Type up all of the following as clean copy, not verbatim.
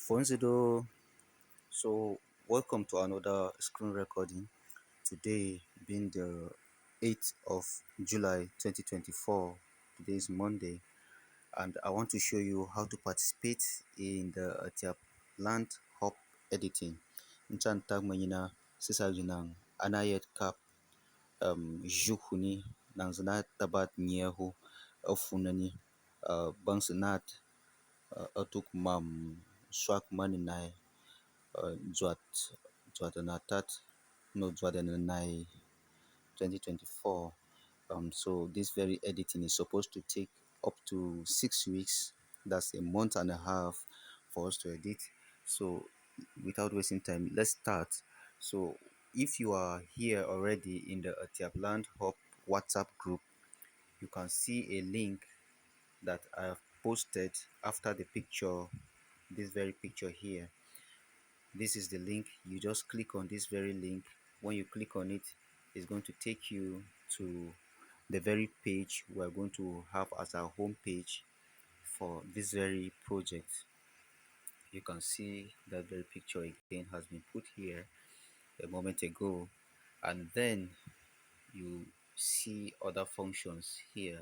Fonzido, so welcome to another screen recording. Today being the 8th of July 2024. Today is Monday, and I want to show you how to participate in the ATYAPLAND HUB editing. Inchan tag manina sisa jinang anayet kap jukuni nang zana tabat nyehu ofunani bangsenat atuk mam swak maninai Juat Juatanatat no Juadananai 2024. So this very editing is supposed to take up to 6 weeks. That's a month and a half for us to edit. So without wasting time, let's start. So if you are here already in the ATYAPLAND Hub WhatsApp group, you can see a link that I have posted after the picture, this very picture here. This is the link. You just click on this very link. When you click on it, it's going to take you to the very page we're going to have as our home page for this very project. You can see that very picture again has been put here a moment ago, and then you see other functions here,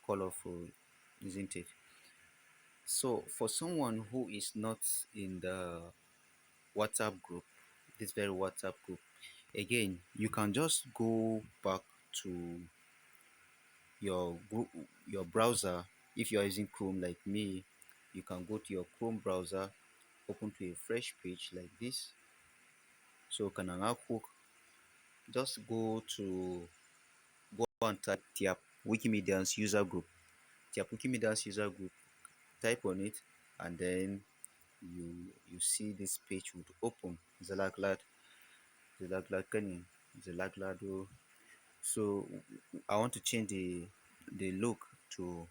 colorful, isn't it? So for someone who is not in the WhatsApp group, this very WhatsApp group, again, you can just go back to your browser. If you are using Chrome like me, you can go to your Chrome browser, open to a fresh page like this. So can I hook, just go and type TIAP Wikimedians user group. TIAP Wikimedians user group, type on it, and then you see this page would open. Zalaglad, Zalaglad, Zalaglado. So I want to change the look to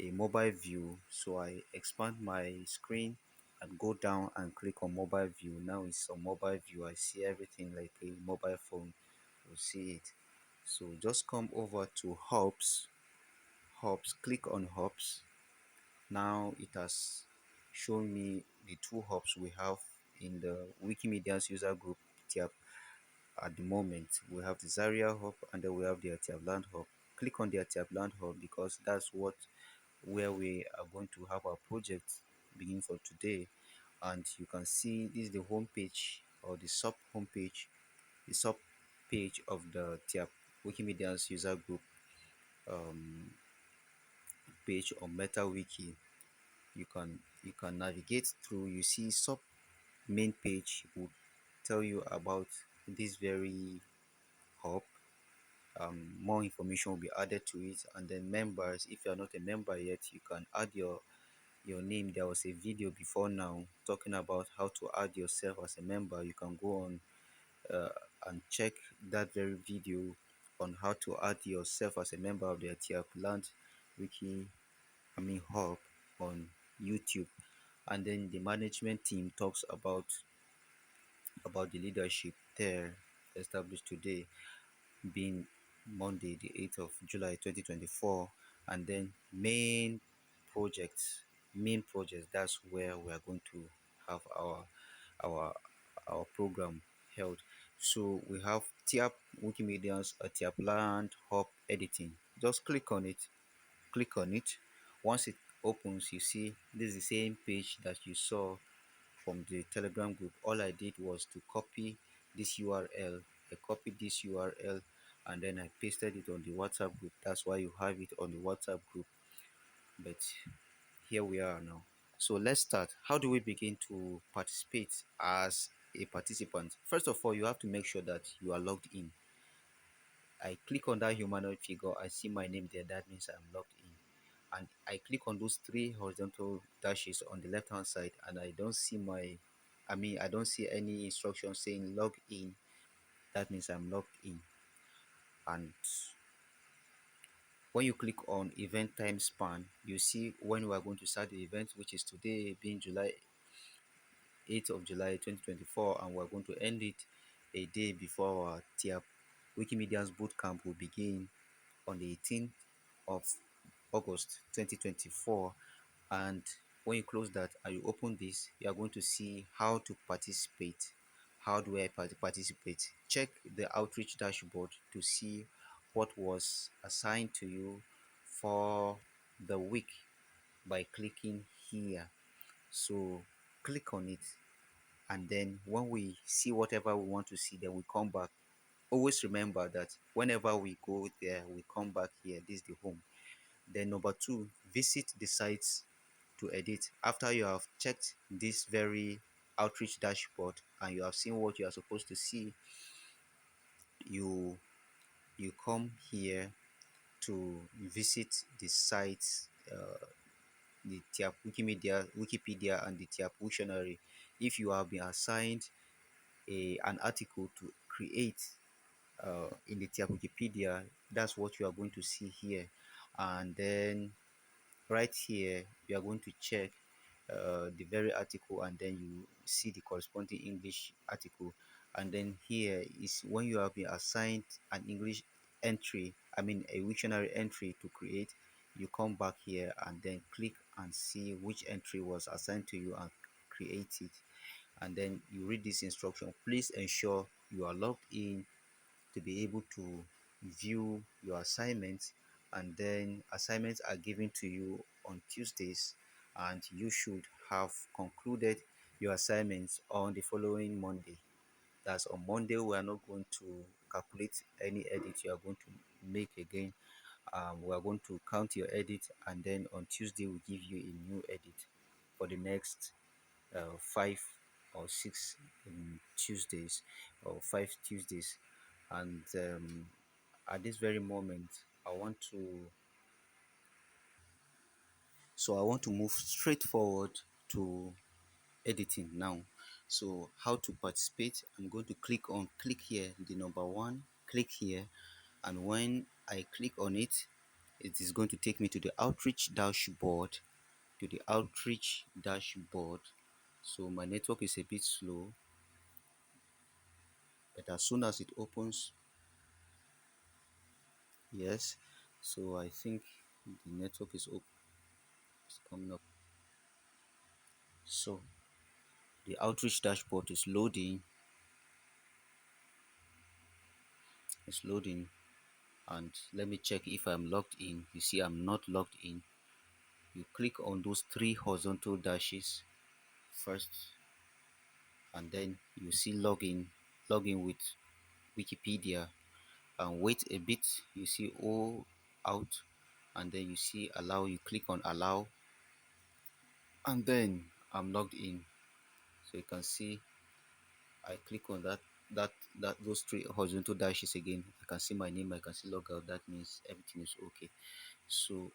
a mobile view, so I expand my screen and go down and click on mobile view. Now it's on mobile view. I see everything like a mobile phone. You see it. So just come over to hubs, click on hubs. Now it has shown me the two hubs we have in the Wikimedians user group tab. At the moment, we have the Zaria hub, and then we have the ATYAPLAND hub. Click on the ATYAPLAND hub because that's where we are going to have our project beginning for today. And you can see this is the home page, or the sub home page, the sub page of the TIAP Wikimedians user group um, page on MetaWiki. You can navigate through. You see sub main page will tell you about this very hub. More information will be added to it, and then members, if you are not a member yet, you can add your name. There was a video before now talking about how to add yourself as a member. You can go on uh, and check that very video on how to add yourself as a member of the ATYAPLAND Wiki, hub on YouTube. And then the management team talks about the leadership there established today, being Monday, the 8th of July 2024, and then main projects. That's where we are going to have our our program held. So we have TIAP Wikimedians, a TIAP Land Hub editing. Just click on it. Once it opens, you see this is the same page that you saw from the Telegram group. All I did was to copy this URL. I copied this URL and then I pasted it on the WhatsApp group. That's why you have it on the WhatsApp group. But here we are now. So let's start. How do we begin to participate as a participant? First of all, you have to make sure that you are logged in. I click on that humanoid figure. I see my name there. That means I'm logged in. And I click on those three horizontal dashes on the left hand side, and I don't see I don't see any instruction saying log in. That means I'm logged in. And when you click on event time span, you see when we are going to start the event, which is today being July 8th of July 2024, and we're going to end it a day before our TIAP Wikimedians Bootcamp will begin on the 18th of August 2024. And when you close that and you open this, you are going to see how to participate. How do I participate? Check the outreach dashboard to see what was assigned to you for the week by clicking here. So click on it, and then when we see whatever we want to see, then we come back. Always remember that whenever we go there, we come back here. This is the home. Then number two, visit the sites to edit. After you have checked this very outreach dashboard and you have seen what you are supposed to see, you you come here to visit the sites, the TIAP Wikipedia and the TIAP Dictionary. If you have been assigned an article to create in the TIAP Wikipedia, that's what you are going to see here. And then right here you are going to check the very article, and then you see the corresponding English article. And then here is when you have been assigned an English entry, I mean a dictionary entry to create. You come back here and then click and see which entry was assigned to you and create it. And then you read this instruction. Please ensure you are logged in to be able to view your assignments. And then assignments are given to you on Tuesdays, and you should have concluded your assignments on the following Monday. That's on Monday. We are not going to calculate any edit you are going to make again. We are going to count your edit, and then on Tuesday we give you a new edit for the next 5 or 6 Tuesdays, or 5 Tuesdays. And at this very moment, I want to move straight forward to editing now. So how to participate? I'm going to click here, the number one, click here, and when I click on it, it is going to take me to the outreach dashboard. So my network is a bit slow, but as soon as it opens, yes. So I think the network is coming up. So the outreach dashboard is loading. It's loading, and let me check if I'm logged in. You see, I'm not logged in. You click on those three horizontal dashes first, and then you see login with Wikipedia, and wait a bit. You see all out, and then you see allow. You click on allow, and then I'm logged in. So you can see I click on that those three horizontal dashes again. I can see my name, I can see logout. That means everything is okay. So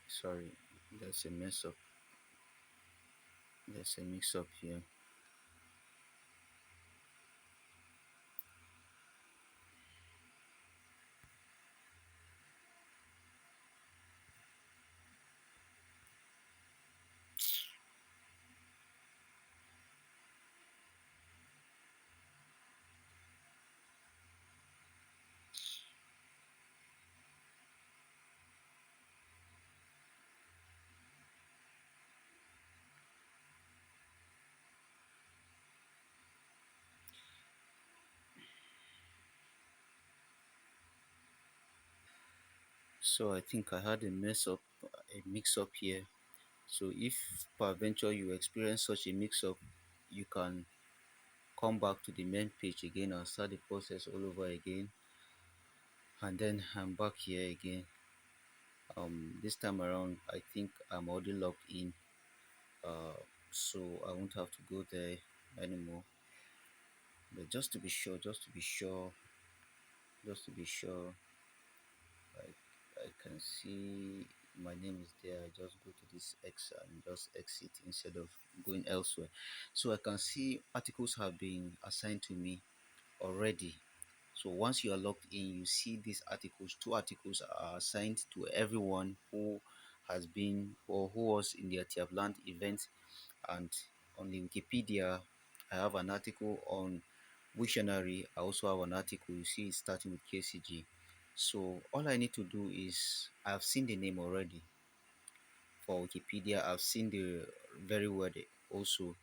sorry, there's a mess up. There's a mix up here. So I think I had a mix up here. So if peradventure you experience such a mix up, you can come back to the main page again and start the process all over again. And then I'm back here again. This time around, I think I'm already logged in, uh, so I won't have to go there anymore. But just to be sure, I can see my name is there. I just go to this X and just exit instead of going elsewhere. So I can see articles have been assigned to me already. So once you are logged in, you see these articles. Two articles are assigned to everyone who has been or who was in the ATYAPLAND event. And on the Wikipedia, I have an article. On Wiktionary, I also have an article. You see it's starting with KCG. So all I need to do is, I've seen the name already for Wikipedia. I've seen the very word also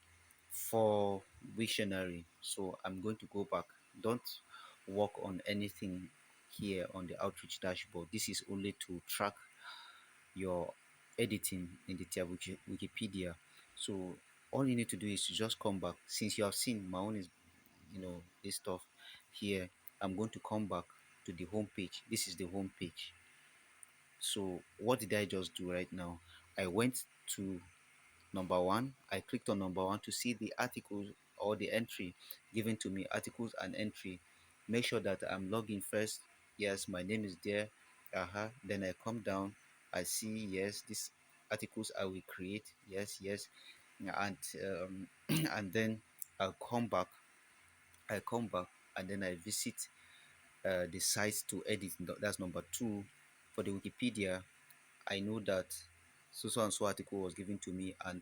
for Wiktionary. So I'm going to go back. Don't work on anything here on the outreach dashboard. This is only to track your editing in the tier Wikipedia. So all you need to do is to just come back. Since you have seen my own is, this stuff here, I'm going to come back to the home page. This is the home page. So what did I just do right now? I went to number one. I clicked on number one to see the articles or the entry given to me, articles and entry. Make sure that I'm logging first. Yes, my name is there. Then I come down. I see, yes, these articles I will create. Yes, yes. And and then I'll come back. I come back and then I visit the site to edit. That's number two. For the Wikipedia, I know that so and so article was given to me, and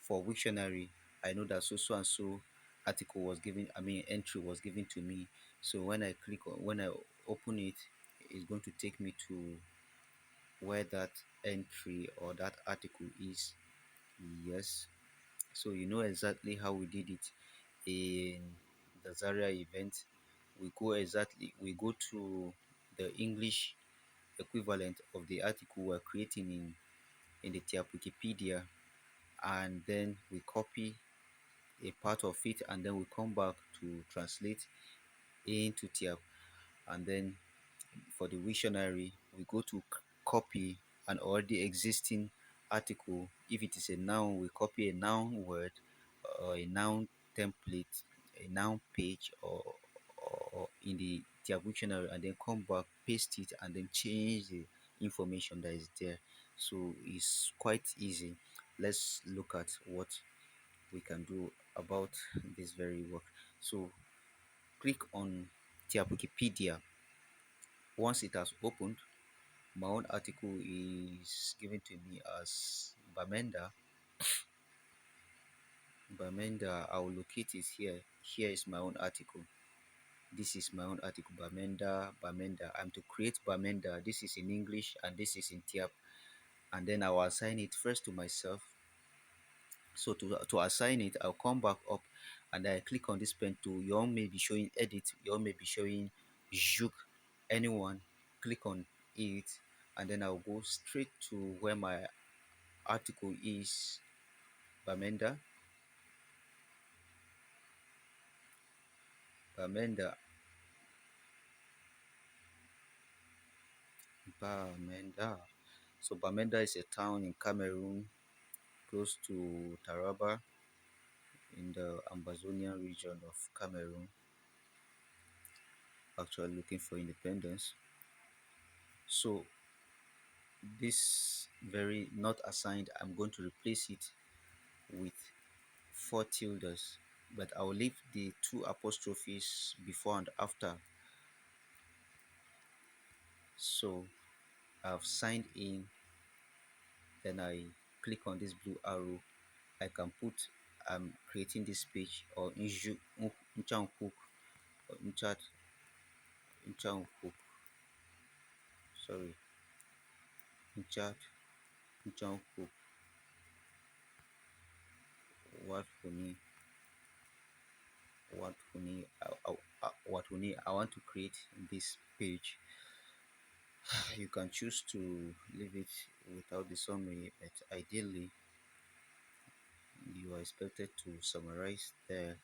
for Wiktionary, I know that so and so article was given. I mean, entry was given to me. So when I open it, it's going to take me to where that entry or that article is. Yes. So you know exactly how we did it in the Zaria event. We go to the English equivalent of the article we're creating in the TIAP Wikipedia, and then we copy a part of it, and then we come back to translate into TIAP. And then for the Wiktionary, we go to copy an already existing article. If it is a noun, we copy a noun word or a noun template, a noun page, or in the TIAP Wiktionary, and then come back, paste it, and then change the information that is there. So it's quite easy. Let's look at what we can do about this very work. So click on TIAP Wikipedia. Once it has opened, my own article is given to me as Bamenda. Bamenda, I will locate it here. Here is my own article. This is my own article, Bamenda, Bamenda. I'm to create Bamenda. This is in English and this is in TIAP. And then I will assign it first to myself. So to assign it, I'll come back up and I click on this pen tool. Your may be showing edit, your may be showing Juk, anyone. Click on it, and then I'll go straight to where my article is. Bamenda, Bamenda, Bamenda. So Bamenda is a town in Cameroon, close to Taraba, in the Amazonian region of Cameroon. Actually looking for independence. So this very not assigned, I'm going to replace it with four tildes, but I'll leave the two apostrophes before and after. So I've signed in, then I click on this blue arrow. I can put I'm creating this page, or inchat hook, or inchat hook, sorry, inchat hook. What for me, what we need, I want to create this page. You can choose to leave it without the summary, but ideally you are expected to summarize there.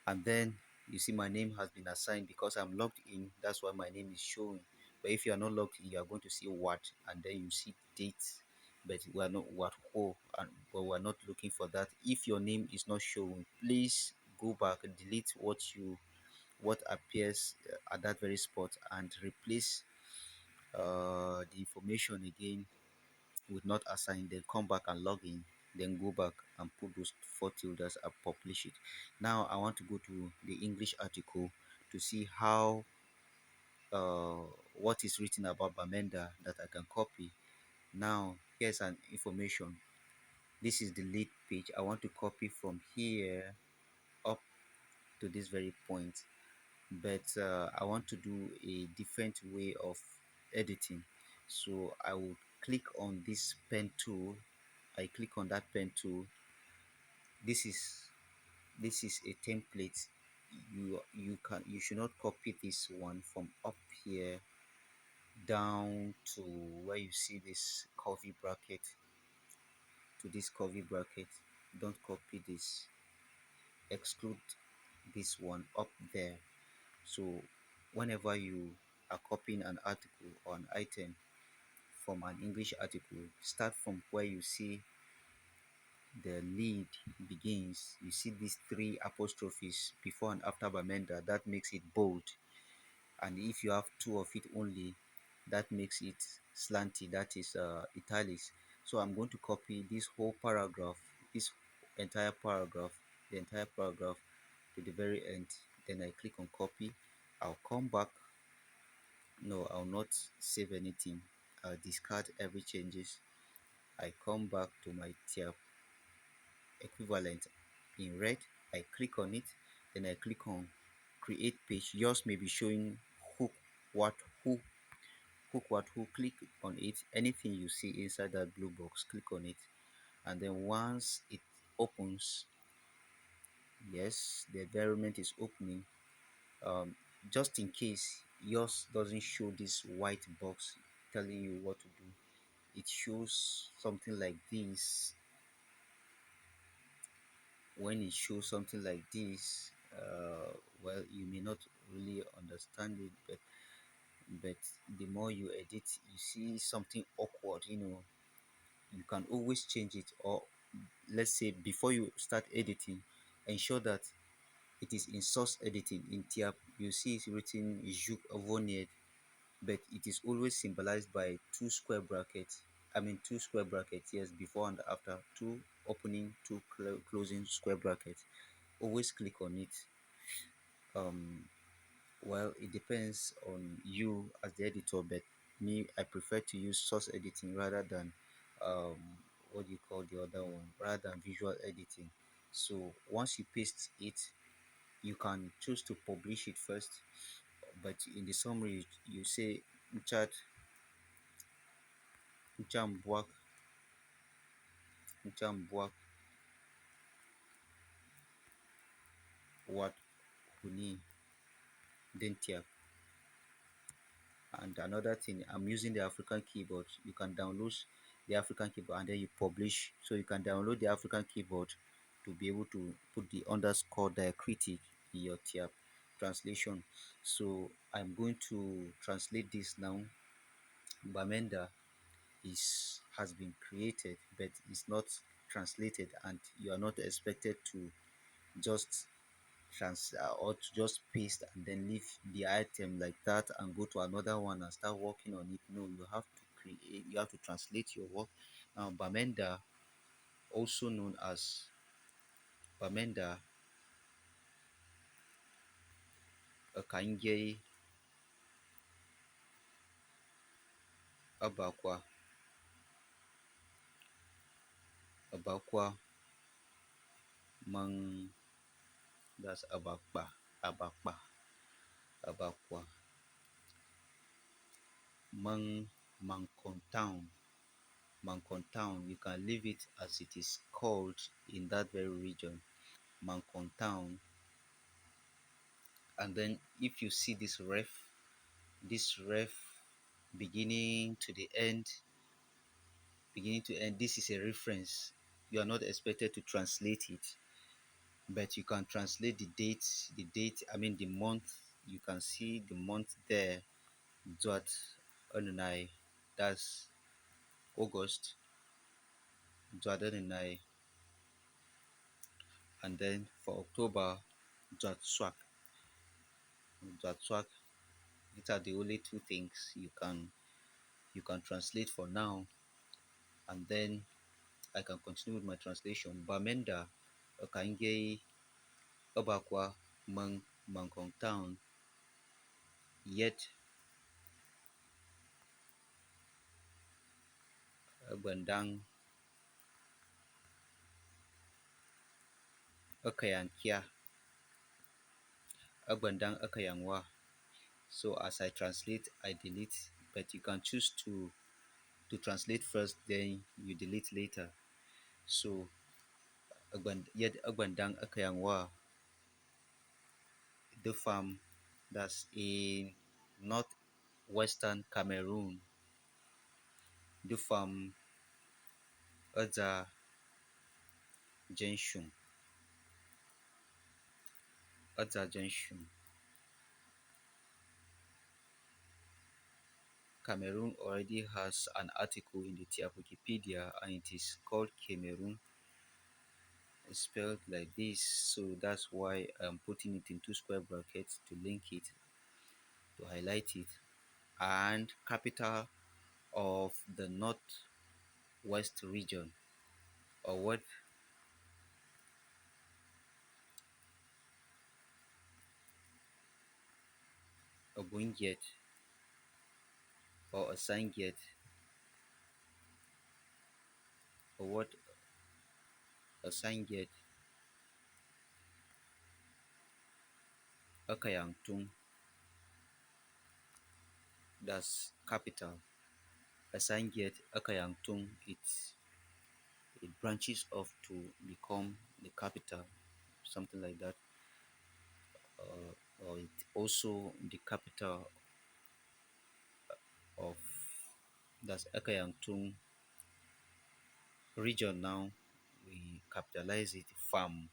And then you see my name has been assigned because I'm logged in. That's why my name is showing. But if you are not logged in, you are going to see what, and then you see dates. But we are not what who, and but we are not looking for that. If your name is not showing, please go back and delete what appears at that very spot, and replace the information again with not assigned. Then come back and log in, then go back and put those four tildes and publish it. Now I want to go to the English article to see how what is written about Bamenda that I can copy. Now here's an information. This is the lead page. I want to copy from here up to this very point, but I want to do a different way of editing. So I will click on this pen tool. I click on that pen tool. This is a template. You should not copy this one from up here down to where you see this curvy bracket, to this curvy bracket. Don't copy this. Exclude this one up there. So whenever you are copying an article or an item from an English article, start from where you see the lead begins. You see these three apostrophes before and after Bamenda. That makes it bold. And if you have two of it only, that makes it slanty. That is italics. So I'm going to copy this whole paragraph, this entire paragraph, the entire paragraph to the very end. Then I click on copy. I'll come back. No, I'll not save anything. I'll discard every changes. I come back to my tab equivalent in red. I click on it. Then I click on create page. Yours may be showing hook what who hook what who. Click on it. Anything you see inside that blue box, click on it. And then once it opens, yes, the environment is opening. um, just in case yours doesn't show this white box telling you what to do, it shows something like this. When it shows something like this, well, you may not really understand it, but the more you edit, you see something awkward, you can always change it. Or let's say before you start editing, ensure that it is in source editing. In tiap, you see it's written juk avonier, but it is always symbolized by two square brackets. I mean two square brackets, yes, before and after, two opening, two closing square brackets. Always click on it. Well, it depends on you as the editor, but me, I prefer to use source editing rather than um what do you call the other one, rather than visual editing. So once you paste it, you can choose to publish it first, but in the summary you say chat Mchambwak, Mchambwak, what Huni, Dentia. And another thing, I'm using the African keyboard. You can download the African keyboard and then you publish. So you can download the African keyboard to be able to put the underscore diacritic in your tab translation. So I'm going to translate this now. Bamenda is has been created, but it's not translated, and you are not expected to just or to just paste and then leave the item like that and go to another one and start working on it. No, you have to create, you have to translate your work. Now Bamenda, also known as Bamenda Akangei Abakwa, Abakwa Mang, that's Abakpa, Abakpa, Abakwa Mang, Mankontown, Mankontown. You can leave it as it is called in that very region, Mankontown. And then if you see this ref beginning to the end, beginning to end, this is a reference. You are not expected to translate it, but you can translate the date, I mean the month. You can see the month there. Dot Onunai, that's August. Dot Onunai. And then for October, Dot Swak. Dot Swak. These are the only two things you can translate for now. And then I can continue with my translation. Bamenda Okangei Obakwa Mangkong Town, yet Bandang Okayang Kia, Bandang Okayangwa. So as I translate, I delete but you can choose to translate first, then you delete later. So yet Agbandang Akayangwa, the farm that's in northwestern Cameroon, the farm Adza Jenshun, Adza Jenshun. Cameroon already has an article in the TIAP Wikipedia, and it is called Cameroon. It's spelled like this, so that's why I'm putting it in two square brackets to link it, to highlight it. And capital of the northwest region, or what Obunget, or Asanget, or what Asanget, Akayangtung, that's capital. Asanget, Akayangtung, it branches off to become the capital, something like that. Or it also the capital of, that's Akayangtung region. Now we capitalize it farm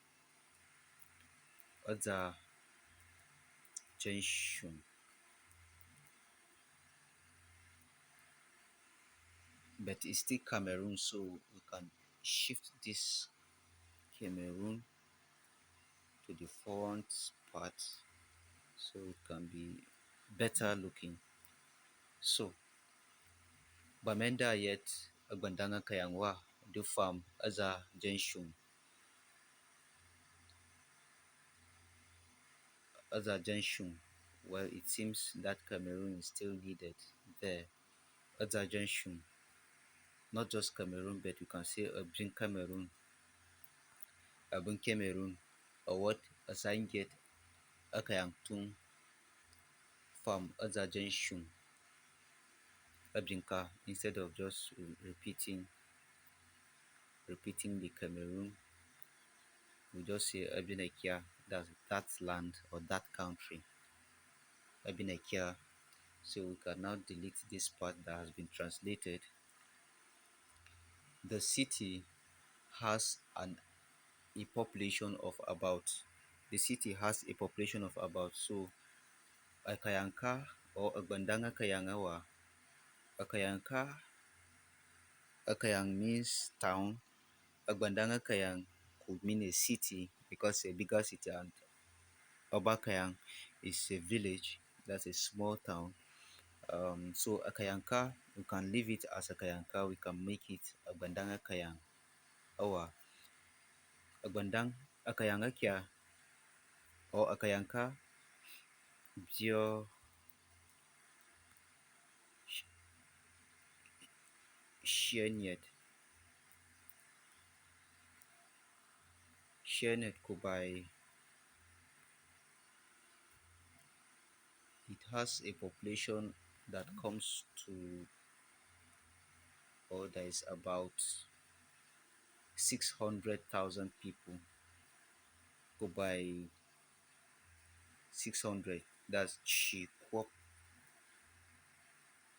other Junction, but it's still Cameroon, so we can shift this Cameroon to the front part so it can be better looking. So Bamenda yet Agbandanga Kayangwa do farm Aza Junction, well, it seems that Cameroon is still needed there. Aza Junction, not just Cameroon, but we can say Abin Cameroon, or what Asanget Akayangtung farm Aza Junction Abinka, instead of just repeating the Cameroon, we just say Abinakia, that's that land or that country. Abinakia. So we can now delete this part that has been translated. The city has a population of about, so Akayanka or Agbandanga Kayangawa. Akayanka, Akayang means town. Agbandanga Kayang could mean a city because a bigger city, and Obakayang is a village, that's a small town. So Akayanka, we can leave it as Akayanka, we can make it Agbandanga Kayang. Or Agbandang Akayanga Kya or Akayanka Bio Shenyet. Shenyet Kubai. It has a population that comes to, or there is about 600,000 people. Go by 600. That's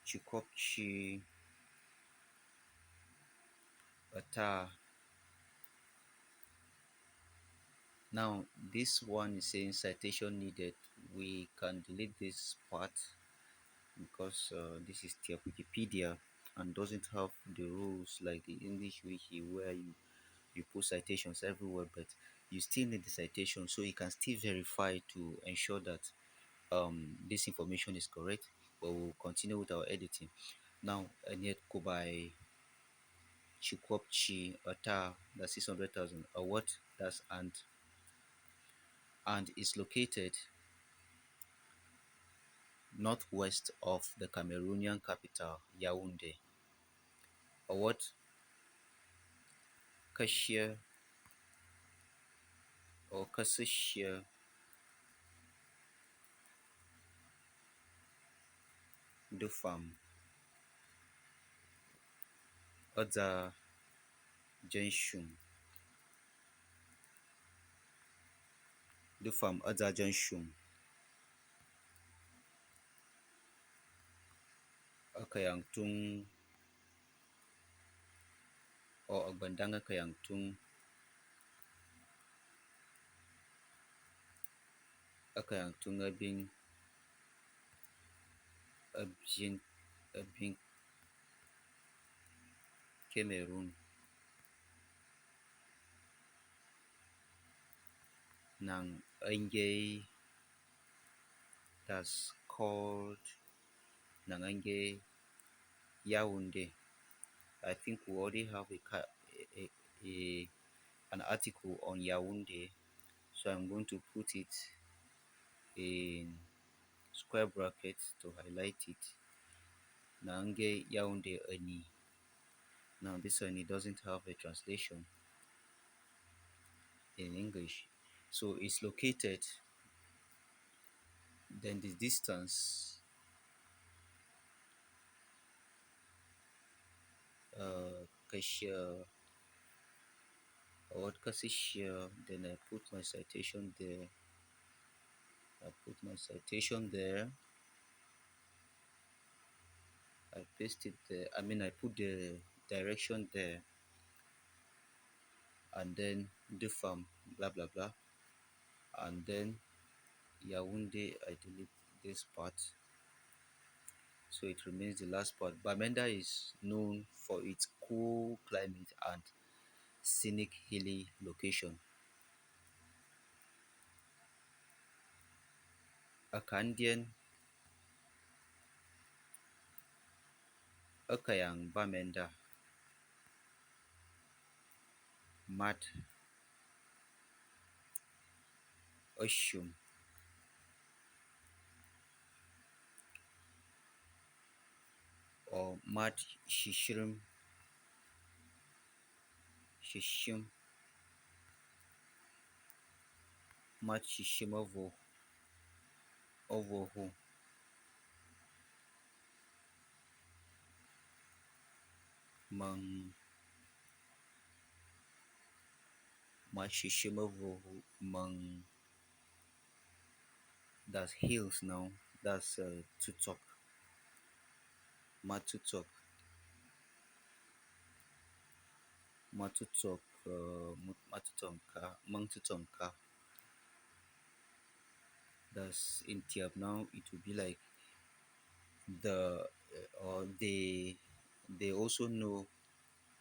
Chikopchi Ata. Now this one is saying citation needed. We can delete this part because this is their Wikipedia and doesn't have the rules like the English wiki where you put citations everywhere, but you still need the citation so you can still verify to ensure that this information is correct. But we'll continue with our editing now. And yet go by Chukwopchi Ata, that's 600,000, or what, that's and is located northwest of the Cameroonian capital Yaoundé, or what, Kashia or Kasashia Dufam. Adza Jenshum. Dufam Adza Jenshum. Akayang tung o agbandang akayang tung abing abin abin Cameroon nang Angay that's called nang Angay Yaoundé. I think we already have a an article on Yaoundé, so I'm going to put it in square brackets to highlight it. Nange Yaoundé Eni. Now this one, it doesn't have a translation in English, so it's located. Then the distance, cashier or cashier. Then I put my citation there. I paste it there. I mean, I put the direction there, and then the farm, blah blah blah, and then Yaoundé. I delete this part, so it remains the last part. Bamenda is known for its cool climate and scenic hilly location. Akandian Akayang Bamenda Mat Oshum or Mat Shishim Mat Shishim Ovohu Mang Mat Shishim Ovohu Mang. That's hills now. That's Tutok. Matutok. Matutok. Matutonka. Mangtutonka. That's in Tiab now. It will be like the or they also know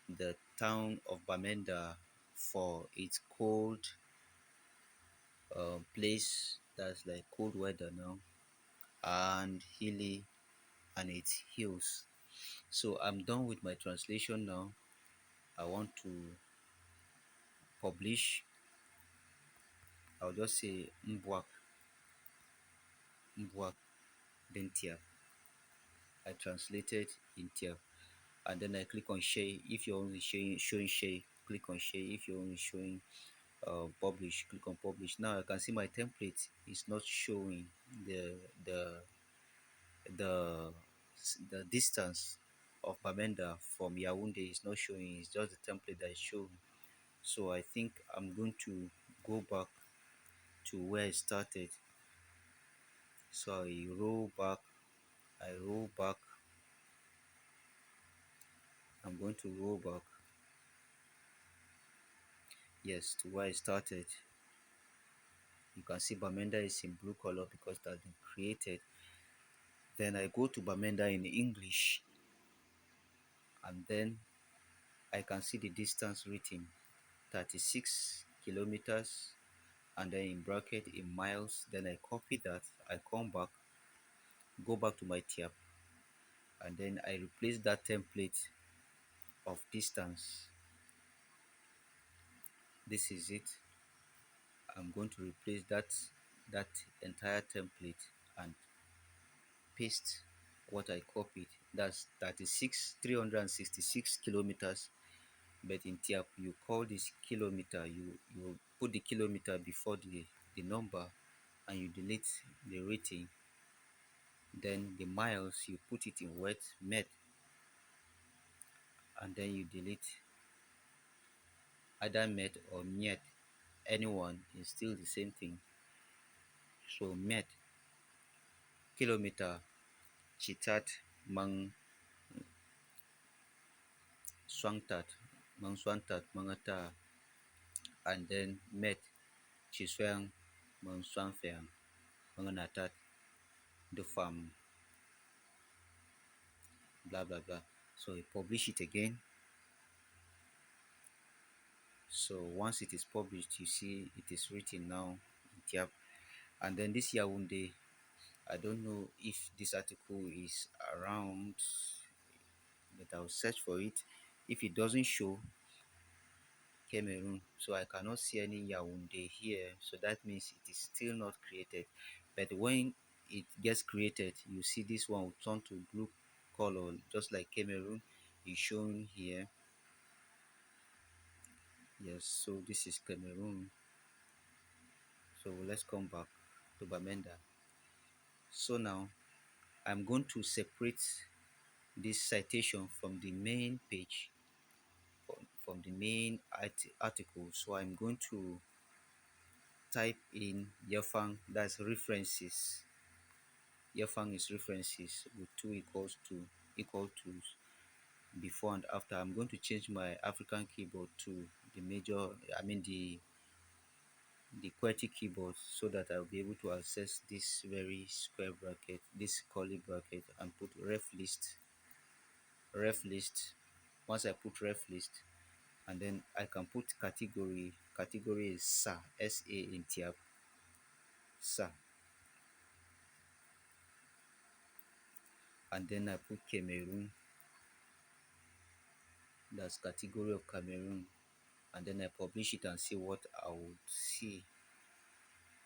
the town of Bamenda for its cold place that's like cold weather now and hilly and its hills. So I'm done with my translation now. I want to publish. I'll just say Mbwak Mbwak Dentia. I translated in Tiab, and then I click on share. If you're only showing share, click on share. If you're only showing publish, click on publish. Now I can see my template is not showing the the the distance of Bamenda from Yaoundé is not showing. It's just the template that is showing. So I think I'm going to go back to where I started. So I roll back. I roll back. I'm going to roll back. Yes, to where I started. You can see Bamenda is in blue color because that's been created. Then I go to Bamenda in English, and then I can see the distance written 36 kilometers, and then in bracket in miles. Then I copy that. I come back, go back to my tab, and then I replace that template of distance. This is it. I'm going to replace that entire template and paste what I copied. That's 366 kilometers. But in TIAP, you call this kilometer, you put the kilometer before the number, and you delete the rating. Then the miles, you put it in word met, and then you delete either met or met. Anyone is still the same thing. So met kilometer chitat mang swangtat mang swantat mangata, and then met chiswang mang swanfeang manganatat the farm, blah blah blah. So you publish it again. So once it is published, you see it is written now in Tiap. And then this Yaoundé, I don't know if this article is around, but I'll search for it. If it doesn't show Cameroon, so I cannot see any Yaoundé here, so that means it is still not created. But when it gets created, you see this one will turn to blue color, just like Cameroon is shown here. Yes, so this is Cameroon. So let's come back to Bamenda. So now I'm going to separate this citation from the main page, from the main article. So I'm going to type in Yafang, that's references. Yafang is references with two equals to equal to before and after. I'm going to change my African keyboard to the major, I mean the QWERTY keyboard, so that I'll be able to access this very square bracket, this curly bracket, and put ref list. Once I put ref list, and then I can put category is SA, SA in Tiap, SA, and then I put Cameroon, that's category of Cameroon, and then I publish it and see what I would see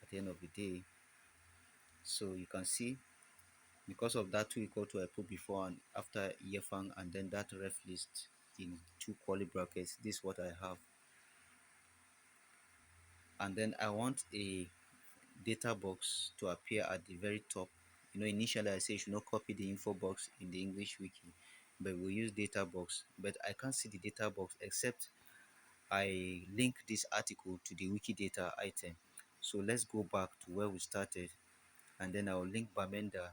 at the end of the day. So you can see, because of that two equal to I put before and after Yefang, and then that ref list in two curly brackets, this is what I have. And then I want a data box to appear at the very top. You know, initially I say you should not copy the info box in the English wiki, but we'll use data box. But I can't see the data box except I link this article to the Wikidata item. So let's go back to where we started, and then I'll link Bamenda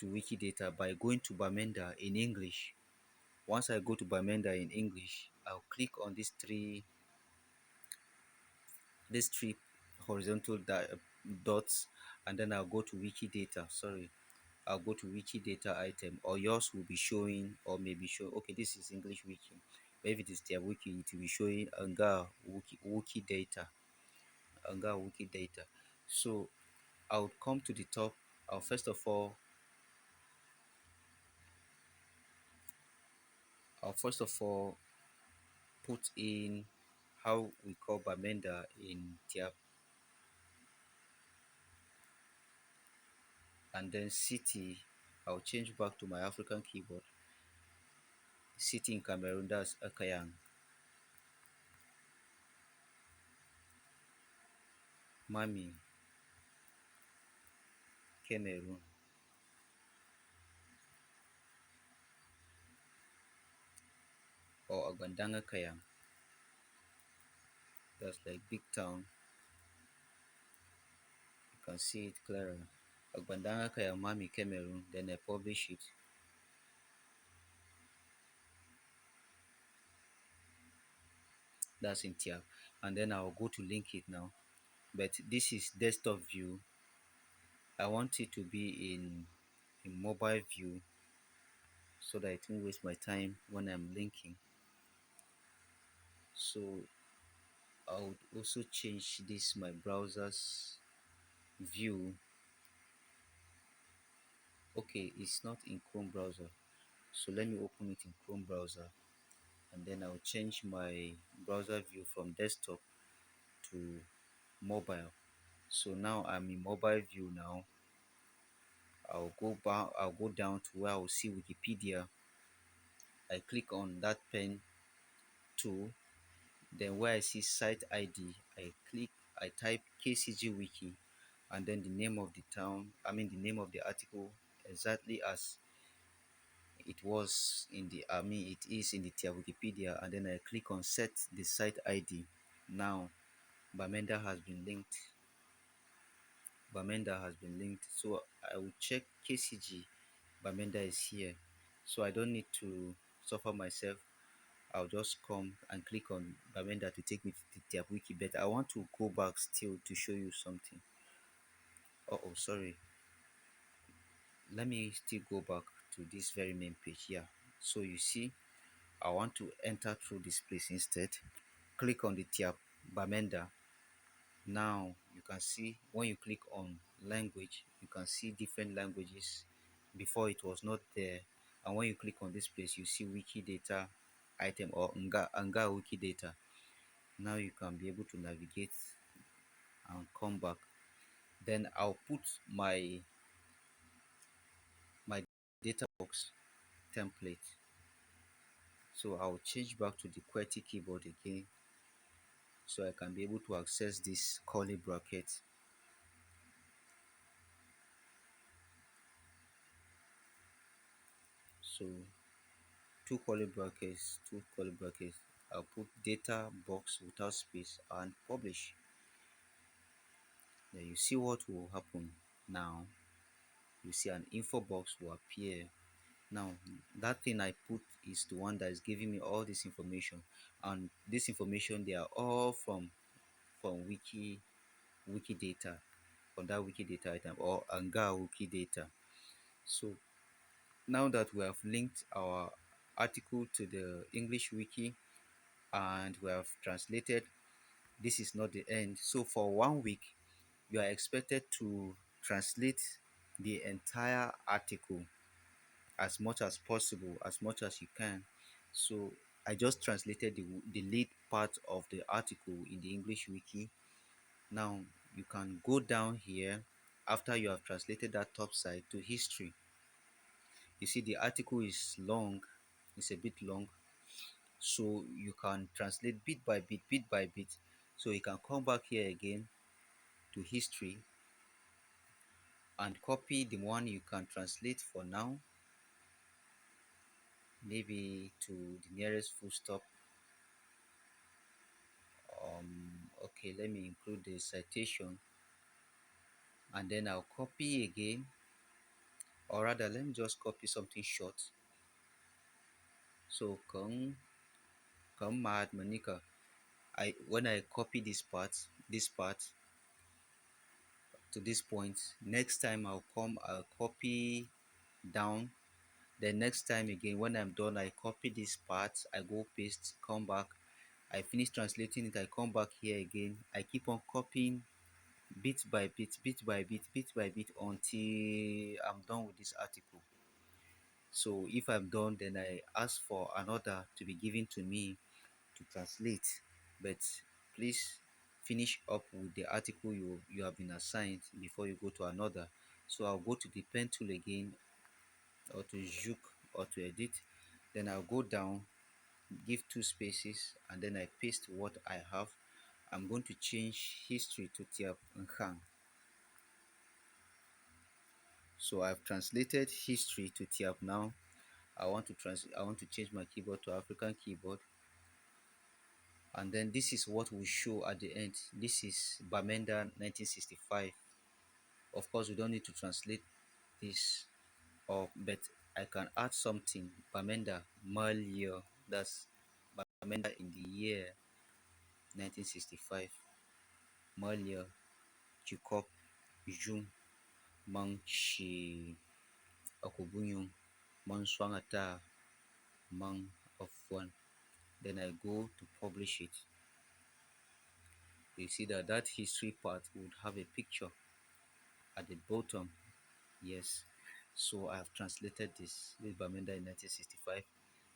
to Wikidata by going to Bamenda in English. Once I go to Bamenda in English, I'll click on these three horizontal dots, and then I'll go to Wikidata. Sorry, I'll go to Wikidata item, or yours will be showing, or maybe show. Okay, this is English wiki. But if it is their wiki, it will be showing Anga wiki data. Anga wiki data. So I'll come to the top. I'll first of all put in how we call Bamenda in Tiap, and then city. I'll change back to my African keyboard. City in Cameroon, that's Akayang. Mami, Cameroon. Or Agandanga Kayang. That's like big town. You can see it clearer. Agbandanga Kayang Mami, Cameroon. Then I publish it. That's in Tiap. And then I'll go to link it now. But this is desktop view. I want it to be in mobile view, so that I don't waste my time when I'm linking. So I would also change this my browser's view. Okay, it's not in Chrome browser, so let me open it in Chrome browser, and then I'll change my browser view from desktop to mobile. So now I'm in mobile view now. I'll go down to where I'll see Wikipedia. I click on that pen tool. Then where I see site ID, I type KCG Wiki, and then the name of the town, I mean the name of the article, exactly as it was in the it is in the tier Wikipedia, and then I click on set the site ID. Now Bamenda has been linked. Bamenda has been linked. So I will check KCG. Bamenda is here. So I don't need to suffer myself. I'll just come and click on Bamenda to take me to the tier wiki. But I want to go back still to show you something. Oh, sorry. Let me still go back to this very main page. Yeah. So you see, I want to enter through this place instead. Click on the tab Bamenda. Now you can see when you click on language, you can see different languages. Before it was not there, and when you click on this place, you see Wikidata item or Nga Wikidata. Now you can be able to navigate and come back. Then I'll put my data box template. So I'll change back to the QWERTY keyboard again, so I can be able to access this curly bracket. So two curly brackets. I'll put data box without space and publish. Then you see what will happen now. You see an info box will appear. Now that thing I put is the one that is giving me all this information, and this information, they are all from Wikidata, from that Wikidata item or Anga Wikidata. So now that we have linked our article to the English wiki and we have translated, this is not the end. So for 1 week, you are expected to translate the entire article as much as possible, as much as you can. So I just translated the lead part of the article in the English wiki. Now you can go down here after you have translated that top side to history. You see the article is long, it's a bit long, so you can translate bit by bit. So you can come back here again to history and copy the one you can translate for now, maybe to the nearest full stop. Okay, let me include the citation, and then I'll copy again, or rather let me just copy something short. So come mad Monica. When I copy this part to this point, next time I'll copy down. Then next time again, when I'm done, I copy this part, I go paste, come back, I finish translating it, I come back here again, I keep on copying bit by bit by bit until I'm done with this article. So if I'm done, then I ask for another to be given to me to translate. But please finish up with the article you have been assigned before you go to another. So I'll go to the pen tool again, or to juke, or to edit. Then I'll go down, give 2 spaces, and then I paste what I have. I'm going to change history to Tiap Nkang. So I've translated history to Tiap. Now I want to change my keyboard to African keyboard, and then this is what will show at the end. This is Bamenda 1965. Of course, we don't need to translate this, but I can add something. Bamenda Malio, that's Bamenda in the year 1965. Malio Chikop Jung Mang Shi Akubunyung Mang Swangata Mang of One. Then I go to publish it. You see that history part would have a picture at the bottom. Yes, so I have translated this Bamenda in 1965.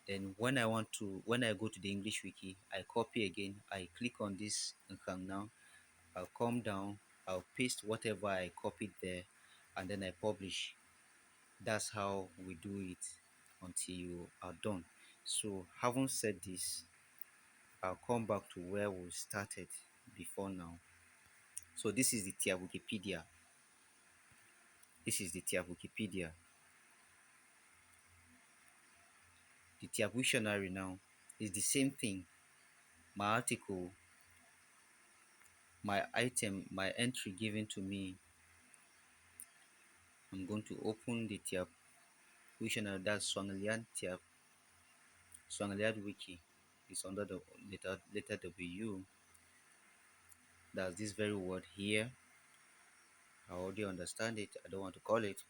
Then when I go to the English wiki, I copy again, I click on this Nkang. Now I'll come down, I'll paste whatever I copied there, and then I publish. That's how we do it until you are done. So having said this, I'll come back to where we started before now. So this is the tier Wikipedia. This is the tier Wikipedia. The TIAP Wiktionary now is the same thing. My article, my item, my entry given to me, I'm going to open the TIAP Wiktionary. That's Swahilian TIAP, Swahilian Wiki. It's under the letter W. That's this very word here. I already understand it. I don't want to call it.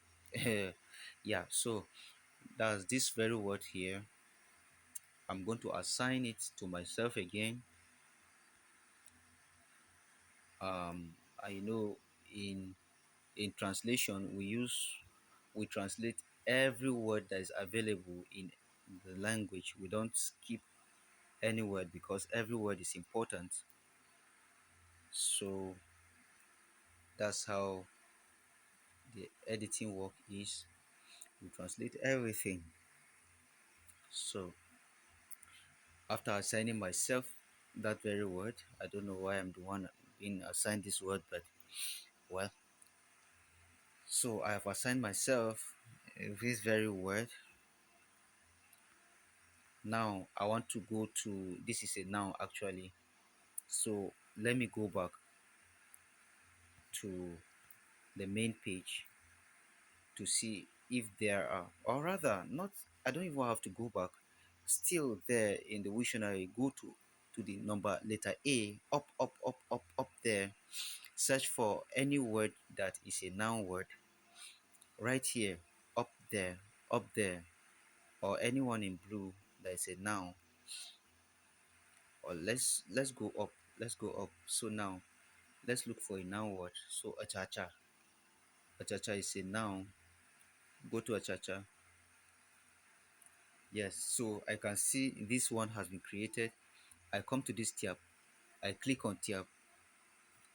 Yeah, so that's this very word here. I'm going to assign it to myself again. I know in translation we translate every word that is available in the language. We don't skip any word because every word is important. So that's how the editing work is. We translate everything. So after assigning myself that very word, I don't know why I'm the one being assigned this word, but well, so I have assigned myself this very word. Now I want to go to, this is a noun actually. So let me go back to the main page to see if there are, or rather, not, I don't even have to go back. Still there in the dictionary, go to the number letter A, up there. Search for any word that is a noun word right here, up there, or anyone in blue that is a noun. Or let's go up. Let's go up. So now let's look for a noun word. So achacha. Achacha is a noun. Go to achacha. Yes, so I can see this one has been created. I come to this tab. I click on tab,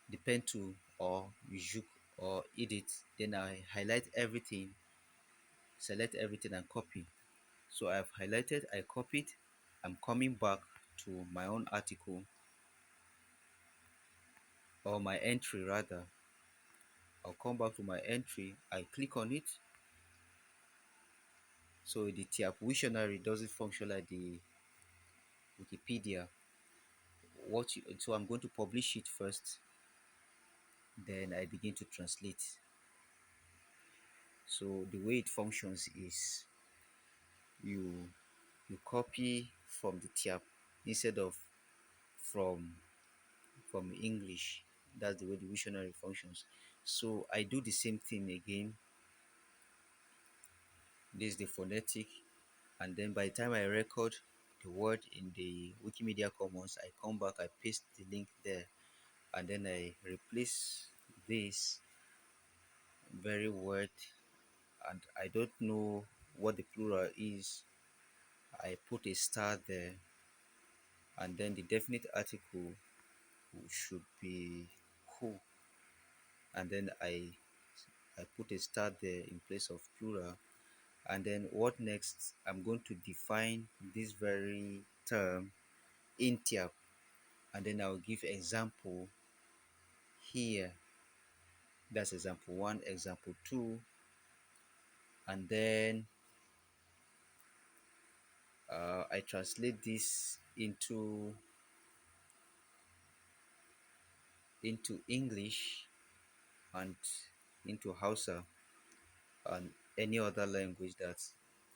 the pen tool or juk or edit. Then I highlight everything, select everything and copy. So I've highlighted, I copied. I'm coming back to my own article or my entry rather. I'll come back to my entry. I click on it. So the TIAP Wiktionary doesn't function like the Wikipedia. So I'm going to publish it first, then I begin to translate. So the way it functions is you you copy from the TIAP instead of from from English. That's the way the dictionary functions. So I do the same thing again. This is the phonetic, and then by the time I record the word in the Wikimedia Commons, I come back, I paste the link there, and then I replace this very word, and I don't know what the plural is. I put a star there, and then the definite article should be who, and then I put a star there in place of plural. And then what next? I'm going to define this very term in TIAP, and then I'll give example here. That's example one, example two, and then I translate this into English and into Hausa and any other language that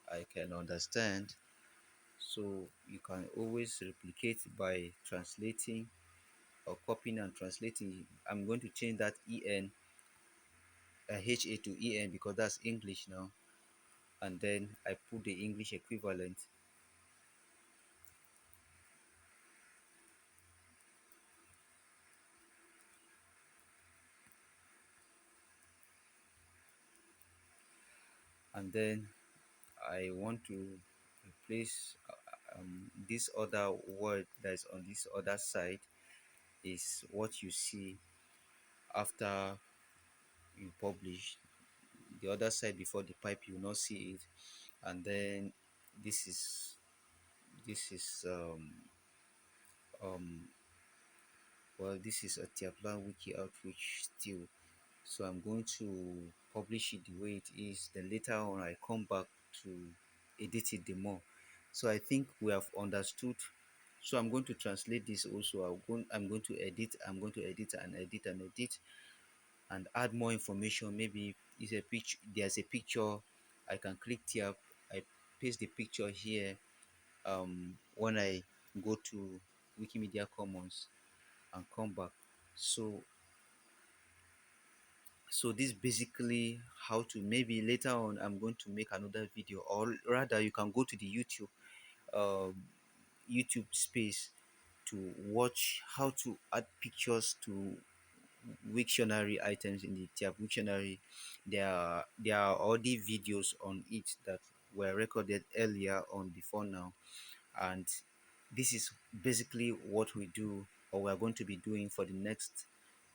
I can understand. So you can always replicate by translating or copying and translating. I'm going to change that HA to EN because that's English now. And then I put the English equivalent. And then I want to replace this other word that is on this other side is what you see after you publish. The other side before the pipe, you will not see it. And then this is this is um well, this is a Tiaplan wiki outreach still. So I'm going to publish it the way it is. Then later on I come back to edit it the more. So I think we have understood. So I'm going to translate this also. I'm going to edit. I'm going to edit and edit and edit and add more information. Maybe it's a picture. There's a picture. I can click tab. I paste the picture here. When I go to Wikimedia Commons and come back. So this basically how to, maybe later on I'm going to make another video, or rather you can go to the um, YouTube space to watch how to add pictures to Wiktionary items in the tab Wiktionary. There are already videos on it that were recorded earlier on before now, and this is basically what we do, or we are going to be doing for the next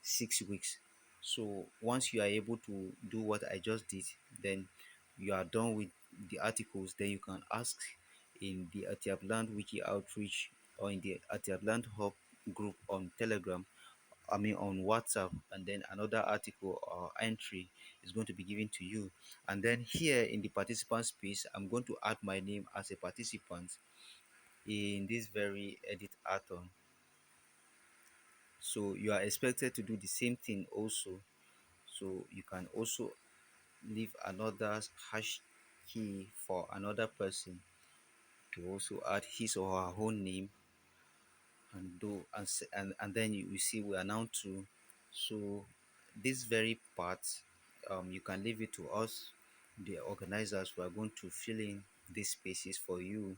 6 weeks. So once you are able to do what I just did, then you are done with the articles. Then you can ask in the ATYAPLAND Wiki Outreach or in the ATYAPLAND Hub group on Telegram, I mean on WhatsApp, and then another article or entry is going to be given to you. And then here in the participant space, I'm going to add my name as a participant in this very edit-a-thon. So you are expected to do the same thing also. So you can also leave another hash key for another person to also add his or her own name and do, and then you see we are now two. So this very part, you can leave it to us, the organizers. We are going to fill in these spaces for you,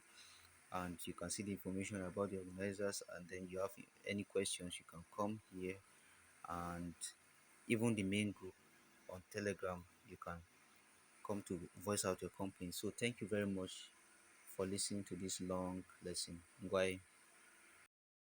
and you can see the information about the organizers. And then you have any questions, you can come here, and even the main group on Telegram, you can come to voice out your complaint. So thank you very much for listening to this long lesson. Bye.